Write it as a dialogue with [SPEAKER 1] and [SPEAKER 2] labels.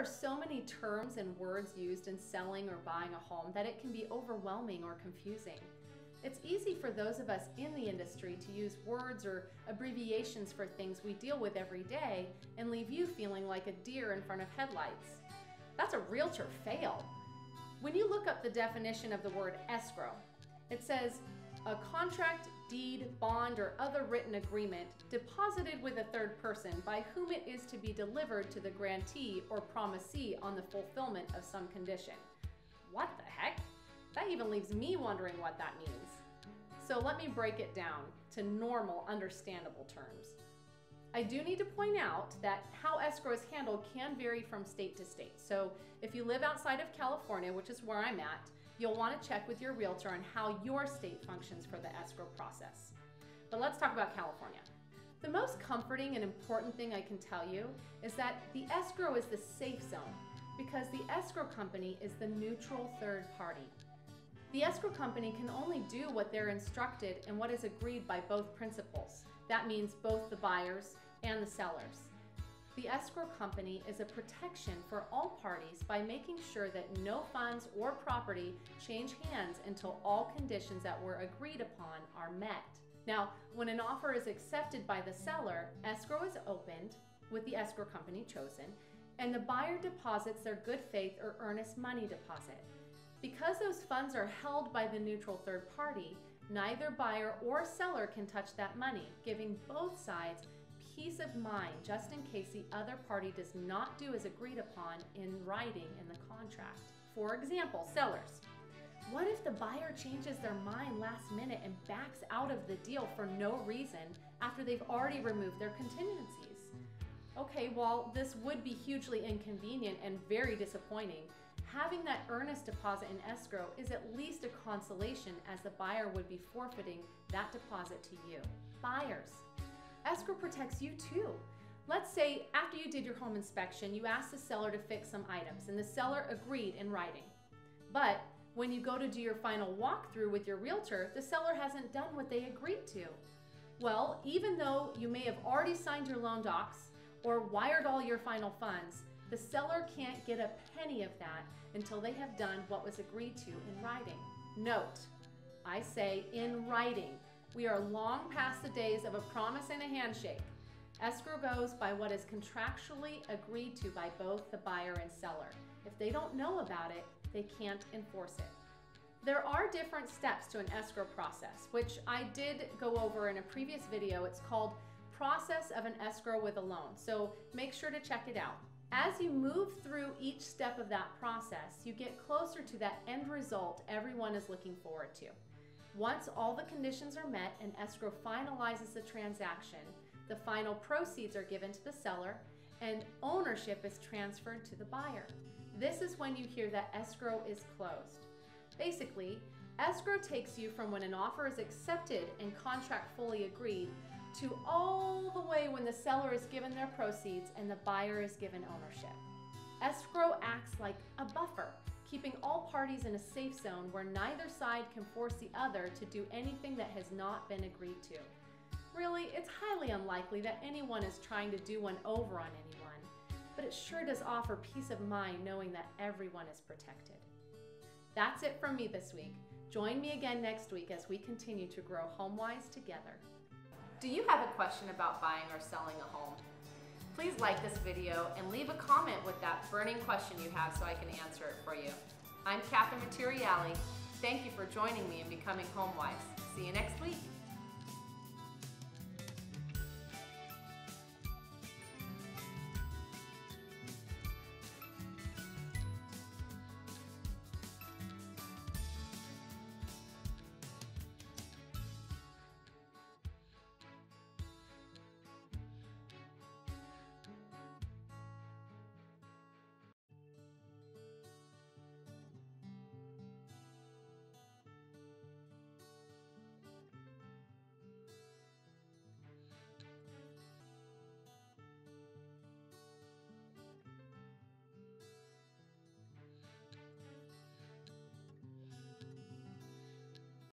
[SPEAKER 1] are so many terms and words used in selling or buying a home that it can be overwhelming or confusing. It's easy for those of us in the industry to use words or abbreviations for things we deal with every day and leave you feeling like a deer in front of headlights. That's a realtor fail. When you look up the definition of the word escrow, it says, a contract, deed, bond, or other written agreement deposited with a third person by whom it is to be delivered to the grantee or promisee on the fulfillment of some condition. What the heck? That even leaves me wondering what that means. So let me break it down to normal, understandable terms. I do need to point out that how escrow is handled can vary from state to state. So if you live outside of California, which is where I'm at, you'll want to check with your realtor on how your state functions for the escrow process. But let's talk about California. The most comforting and important thing I can tell you is that the escrow is the safe zone because the escrow company is the neutral third party. The escrow company can only do what they're instructed and what is agreed by both principals. That means both the buyers and the sellers. The escrow company is a protection for all parties by making sure that no funds or property change hands until all conditions that were agreed upon are met. Now, when an offer is accepted by the seller, escrow is opened with the escrow company chosen, and the buyer deposits their good faith or earnest money deposit. Because those funds are held by the neutral third party, neither buyer or seller can touch that money, giving both sides peace of mind just in case the other party does not do as agreed upon in writing in the contract. For example, sellers. What if the buyer changes their mind last minute and backs out of the deal for no reason after they've already removed their contingencies? Okay, while this would be hugely inconvenient and very disappointing, having that earnest deposit in escrow is at least a consolation as the buyer would be forfeiting that deposit to you. Buyers. Escrow protects you too. Let's say after you did your home inspection, you asked the seller to fix some items and the seller agreed in writing. But when you go to do your final walkthrough with your realtor, the seller hasn't done what they agreed to. Well, even though you may have already signed your loan docs or wired all your final funds, the seller can't get a penny of that until they have done what was agreed to in writing. Note, I say in writing. We are long past the days of a promise and a handshake. Escrow goes by what is contractually agreed to by both the buyer and seller. If they don't know about it, they can't enforce it. There are different steps to an escrow process, which I did go over in a previous video. It's called Process of an Escrow with a Loan, so make sure to check it out. As you move through each step of that process, you get closer to that end result everyone is looking forward to. Once all the conditions are met and escrow finalizes the transaction, the final proceeds are given to the seller and ownership is transferred to the buyer. This is when you hear that escrow is closed. Basically, escrow takes you from when an offer is accepted and contract fully agreed to all the way when the seller is given their proceeds and the buyer is given ownership. Escrow acts like a buffer, keeping all parties in a safe zone where neither side can force the other to do anything that has not been agreed to. Really, it's highly unlikely that anyone is trying to do one over on anyone, but it sure does offer peace of mind knowing that everyone is protected. That's it from me this week. Join me again next week as we continue to grow HomeWise together. Do you have a question about buying or selling a home? Please like this video and leave a comment with that burning question you have so I can answer it for you. I'm Katherine Materiale. Thank you for joining me in becoming HomeWise. See you next week.